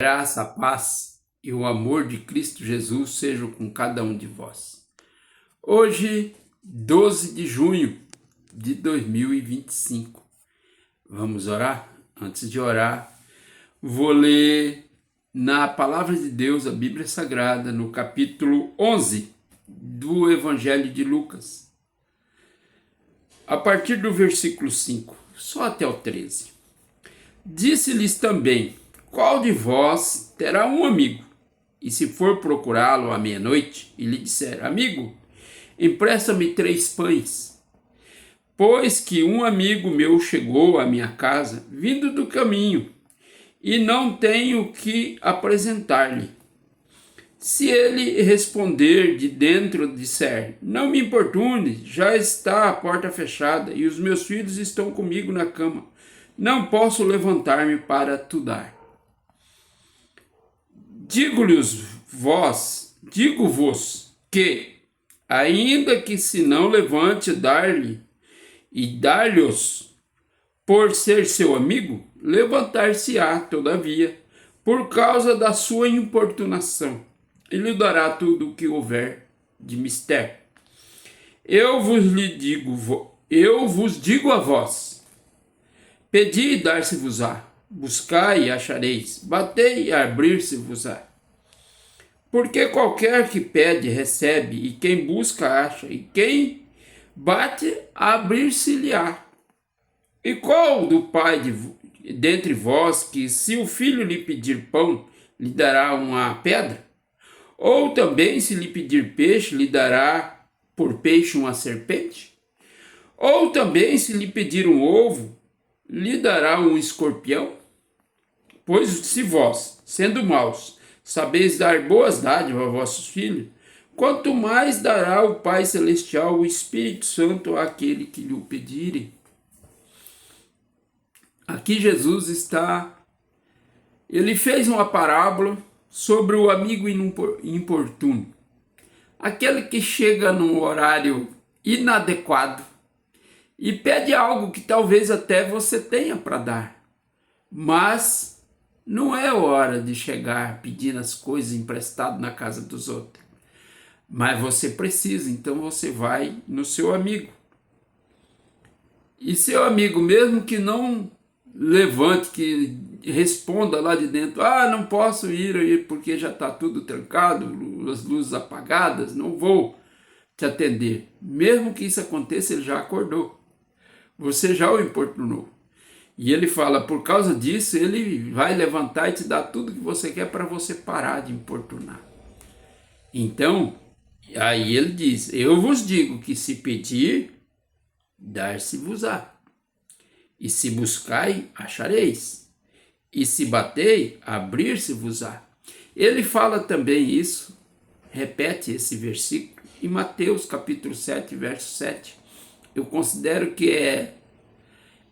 Graça, a paz e o amor de Cristo Jesus sejam com cada um de vós. Hoje, 12 de junho de 2025. Vamos orar? Antes de orar, vou ler na Palavra de Deus, a Bíblia Sagrada, no capítulo 11 do Evangelho de Lucas. A partir do versículo 5, só até o 13. Disse-lhes também: qual de vós terá um amigo, e se for procurá-lo à meia-noite, e lhe disser: amigo, empresta-me 3 pães, pois que um amigo meu chegou à minha casa, vindo do caminho, e não tenho que apresentar-lhe. Se ele responder de dentro, disser: não me importune, já está a porta fechada, e os meus filhos estão comigo na cama, não posso levantar-me para te dar. Digo-vos que, ainda que se não levante dar-lhes, por ser seu amigo, levantar-se-á, todavia, por causa da sua importunação, e lhe dará tudo o que houver de mister. Eu vos digo a vós: pedi e dar-se-vos-á, buscai e achareis, batei e abrir-se-vos-á. Porque qualquer que pede, recebe, e quem busca, acha, e quem bate, abrir-se-lhe-á. E qual do pai dentre vós que, se o filho lhe pedir pão, lhe dará uma pedra? Ou também, se lhe pedir peixe, lhe dará por peixe uma serpente? Ou também, se lhe pedir um ovo, lhe dará um escorpião? Pois se vós, sendo maus, sabeis dar boas dádivas a vossos filhos, quanto mais dará o Pai Celestial o Espírito Santo àquele que lhe o pedirem. Aqui Jesus ele fez uma parábola sobre o amigo importuno, aquele que chega num horário inadequado e pede algo que talvez até você tenha para dar, mas não é hora de chegar pedindo as coisas emprestadas na casa dos outros. Mas você precisa, então você vai no seu amigo. E seu amigo, mesmo que não levante, que responda lá de dentro: não posso ir aí porque já está tudo trancado, as luzes apagadas, não vou te atender. Mesmo que isso aconteça, ele já acordou. Você já o importunou. E ele fala: por causa disso, ele vai levantar e te dar tudo que você quer para você parar de importunar. Então, aí ele diz: eu vos digo que se pedir, dar-se-vos-á. E se buscai, achareis. E se batei, abrir-se-vos-á. Ele fala também isso, repete esse versículo, em Mateus capítulo 7, verso 7. Eu considero que é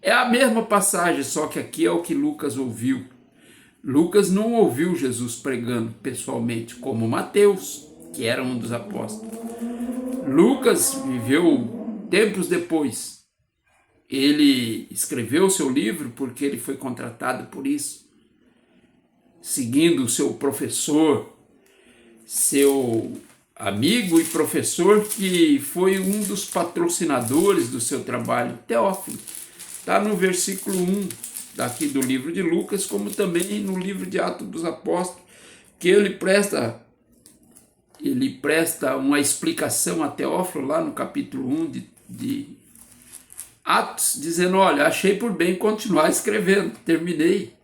a mesma passagem, só que aqui é o que Lucas ouviu. Lucas não ouviu Jesus pregando pessoalmente, como Mateus, que era um dos apóstolos. Lucas viveu tempos depois. Ele escreveu o seu livro porque ele foi contratado por isso, seguindo o seu professor, seu amigo e professor, que foi um dos patrocinadores do seu trabalho, Teófilo. Está no versículo 1 daqui do livro de Lucas, como também no livro de Atos dos Apóstolos, que ele presta uma explicação a Teófilo lá no capítulo 1 de Atos, dizendo: olha, achei por bem continuar escrevendo, terminei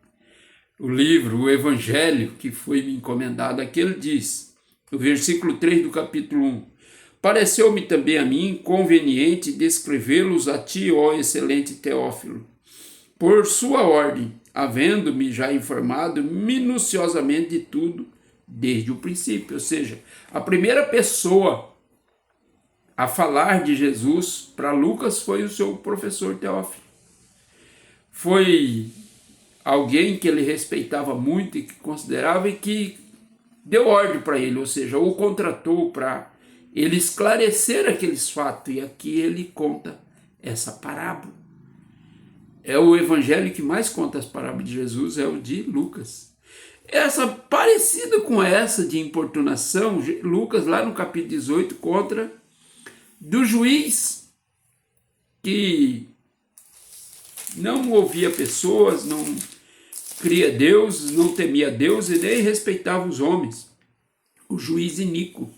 o livro, o Evangelho que foi me encomendado. Aqui ele diz, no versículo 3 do capítulo 1, pareceu-me também a mim conveniente descrevê-los a ti, ó excelente Teófilo, por sua ordem, havendo-me já informado minuciosamente de tudo desde o princípio. Ou seja, a primeira pessoa a falar de Jesus para Lucas foi o seu professor Teófilo. Foi alguém que ele respeitava muito e que considerava, e que deu ordem para ele, ou seja, o contratou para ele esclarecer aqueles fatos. E aqui ele conta essa parábola. É o evangelho que mais conta as parábolas de Jesus, é o de Lucas. Essa parecida com essa de importunação, Lucas lá no capítulo 18 conta do juiz que não ouvia pessoas, não cria Deus, não temia Deus e nem respeitava os homens. O juiz iníquo,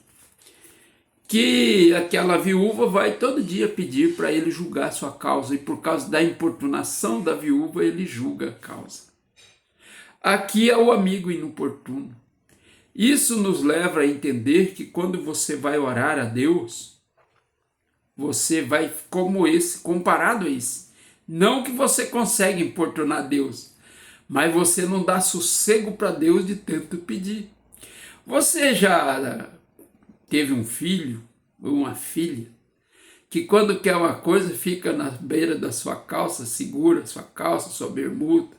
que aquela viúva vai todo dia pedir para ele julgar sua causa, e por causa da importunação da viúva, ele julga a causa. Aqui é o amigo inoportuno. Isso nos leva a entender que quando você vai orar a Deus, você vai como esse, comparado a esse. Não que você consegue importunar Deus, mas você não dá sossego para Deus de tanto pedir. Você já teve um filho ou uma filha que quando quer uma coisa fica na beira da sua calça, segura sua calça, sua bermuda,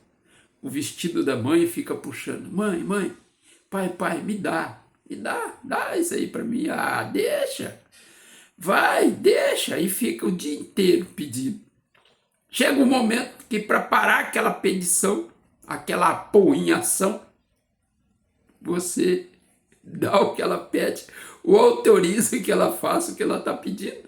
o vestido da mãe e fica puxando. Mãe, mãe, pai, pai, me dá, dá isso aí para mim. Ah, deixa, vai, deixa. E fica o dia inteiro pedindo. Chega um momento que para parar aquela pedição, aquela apoinhação, você dá o que ela pede, ou autoriza que ela faça o que ela está pedindo.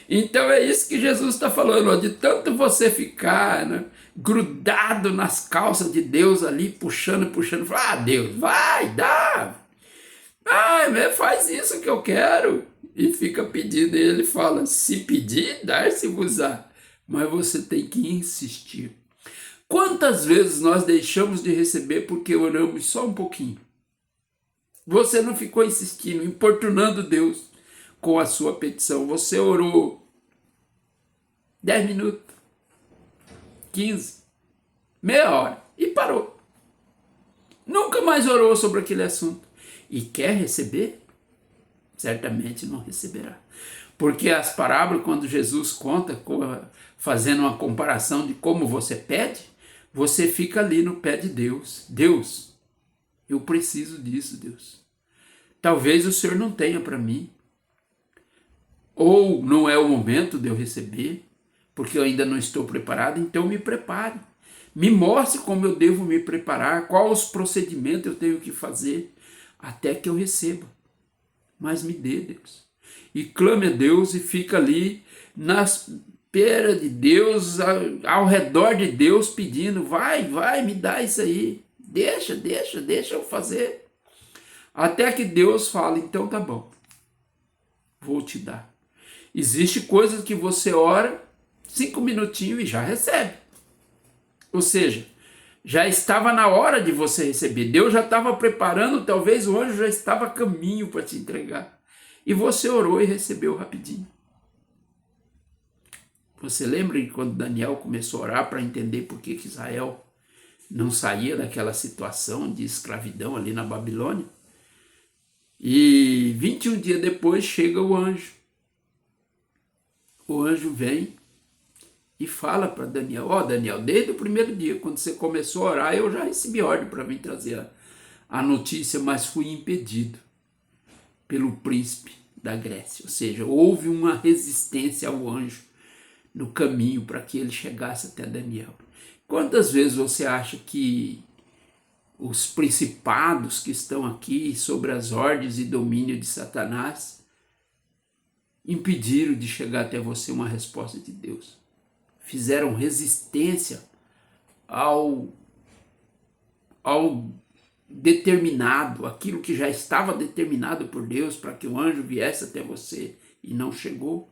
Então é isso que Jesus está falando, ó, de tanto você ficar, né, grudado nas calças de Deus ali, puxando, fala, Deus, vai, dá, faz isso que eu quero, e fica pedindo, e ele fala, se pedir, dar-se-vos-á, mas você tem que insistir. Quantas vezes nós deixamos de receber porque oramos só um pouquinho? Você não ficou insistindo, importunando Deus com a sua petição. Você orou 10 minutos, 15, meia hora e parou. Nunca mais orou sobre aquele assunto. E quer receber? Certamente não receberá. Porque as parábolas, quando Jesus conta, fazendo uma comparação de como você pede, você fica ali no pé de Deus. Deus, eu preciso disso, Deus. Talvez o Senhor não tenha para mim. Ou não é o momento de eu receber, porque eu ainda não estou preparado, então me prepare. Me mostre como eu devo me preparar, quais os procedimentos eu tenho que fazer, até que eu receba. Mas me dê, Deus. E clame a Deus e fica ali na espera de Deus, ao redor de Deus, pedindo, vai, me dá isso aí. Deixa eu fazer. Até que Deus fala, então tá bom, vou te dar. Existe coisas que você ora 5 minutinhos e já recebe. Ou seja, já estava na hora de você receber. Deus já estava preparando, talvez o anjo já estava a caminho para te entregar. E você orou e recebeu rapidinho. Você lembra de quando Daniel começou a orar para entender por que Israel não saía daquela situação de escravidão ali na Babilônia? E 21 dias depois chega o anjo. O anjo vem e fala para Daniel, Daniel, desde o primeiro dia, quando você começou a orar, eu já recebi ordem para vir trazer a notícia, mas fui impedido pelo príncipe da Grécia. Ou seja, houve uma resistência ao anjo no caminho para que ele chegasse até Daniel. Quantas vezes você acha que os principados que estão aqui sobre as ordens e domínio de Satanás impediram de chegar até você uma resposta de Deus? Fizeram resistência ao determinado, aquilo que já estava determinado por Deus para que o anjo viesse até você e não chegou.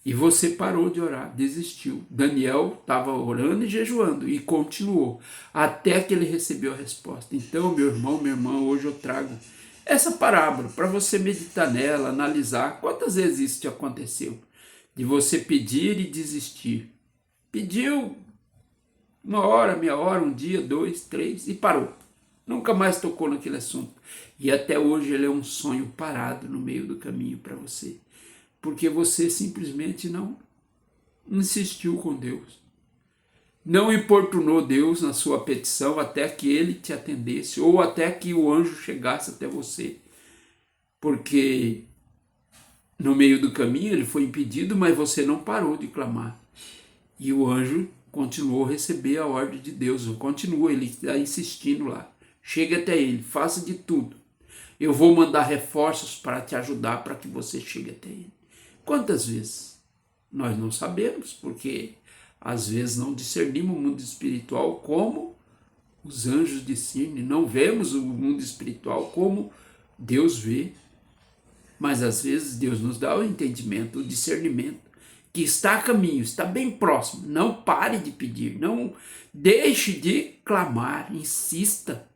E você parou de orar, desistiu. Daniel estava orando e jejuando e continuou, até que ele recebeu a resposta. Então, meu irmão, minha irmã, hoje eu trago essa parábola para você meditar nela, analisar quantas vezes isso te aconteceu. De você pedir e desistir. Pediu 1 hora, meia hora, 1 dia, 2, 3 e parou. Nunca mais tocou naquele assunto. E até hoje ele é um sonho parado no meio do caminho para você. Porque você simplesmente não insistiu com Deus. Não importunou Deus na sua petição até que ele te atendesse ou até que o anjo chegasse até você. Porque no meio do caminho ele foi impedido, mas você não parou de clamar. E o anjo continuou a receber a ordem de Deus, continua, ele está insistindo lá. Chegue até ele, faça de tudo. Eu vou mandar reforços para te ajudar para que você chegue até ele. Quantas vezes? Nós não sabemos, porque às vezes não discernimos o mundo espiritual como os anjos discernem, não vemos o mundo espiritual como Deus vê. Mas às vezes Deus nos dá o entendimento, o discernimento, que está a caminho, está bem próximo. Não pare de pedir, não deixe de clamar, insista.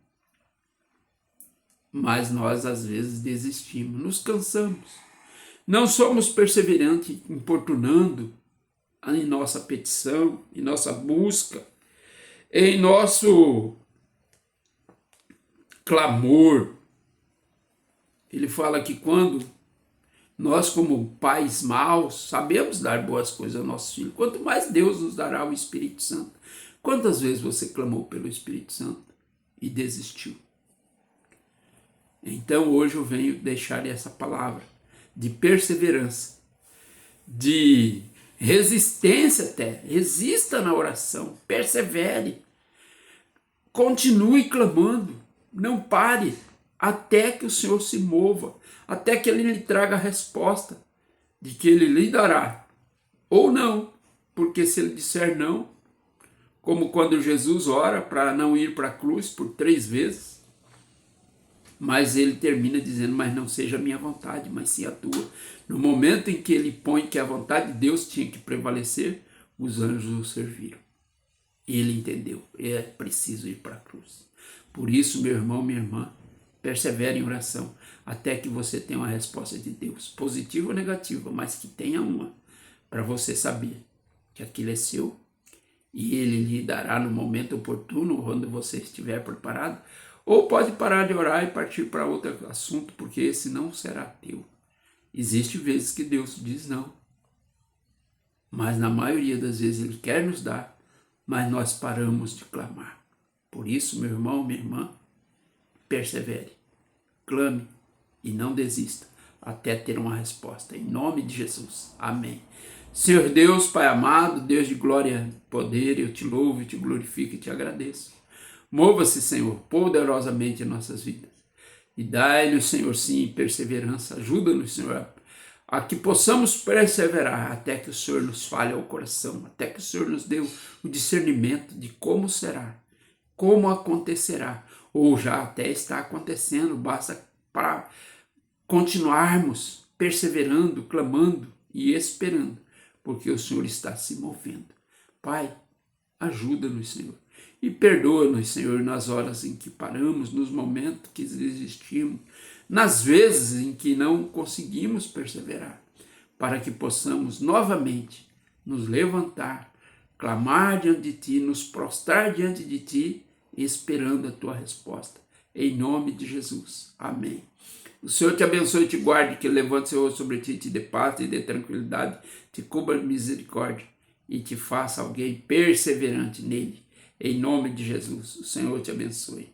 Mas nós às vezes desistimos, nos cansamos. Não somos perseverantes, importunando em nossa petição, em nossa busca, em nosso clamor. Ele fala que quando nós, como pais maus, sabemos dar boas coisas aos nossos filhos, quanto mais Deus nos dará o Espírito Santo. Quantas vezes você clamou pelo Espírito Santo e desistiu? Então hoje eu venho deixar essa palavra de perseverança, de resistência até. Resista na oração, persevere, continue clamando, não pare até que o Senhor se mova, até que Ele lhe traga a resposta de que Ele lhe dará, ou não, porque se Ele disser não, como quando Jesus ora para não ir para a cruz por 3 vezes, mas Ele termina dizendo, mas não seja a minha vontade, mas sim a tua. No momento em que Ele põe que a vontade de Deus tinha que prevalecer, os anjos o serviram. Ele entendeu, é preciso ir para a cruz. Por isso, meu irmão, minha irmã, persevere em oração, até que você tenha uma resposta de Deus, positiva ou negativa, mas que tenha uma, para você saber que aquilo é seu, e Ele lhe dará no momento oportuno, quando você estiver preparado, ou pode parar de orar e partir para outro assunto, porque esse não será teu. Existem vezes que Deus diz não, mas na maioria das vezes Ele quer nos dar, mas nós paramos de clamar. Por isso, meu irmão, minha irmã, persevere, clame e não desista até ter uma resposta. Em nome de Jesus. Amém. Senhor Deus, Pai amado, Deus de glória e poder, eu te louvo, eu te glorifico e te agradeço. Mova-se, Senhor, poderosamente em nossas vidas. E dai-nos, Senhor, sim, perseverança. Ajuda-nos, Senhor, a que possamos perseverar até que o Senhor nos fale ao coração, até que o Senhor nos dê o discernimento de como será, como acontecerá, ou já até está acontecendo, basta para continuarmos perseverando, clamando e esperando, porque o Senhor está se movendo. Pai, ajuda-nos, Senhor, e perdoa-nos, Senhor, nas horas em que paramos, nos momentos que desistimos, nas vezes em que não conseguimos perseverar, para que possamos novamente nos levantar, clamar diante de Ti, nos prostrar diante de Ti, esperando a Tua resposta. Em nome de Jesus. Amém. O Senhor te abençoe e te guarde, que levante seu rosto sobre ti, te dê paz, te dê tranquilidade, te cubra de misericórdia e te faça alguém perseverante nele. Em nome de Jesus. O Senhor te abençoe.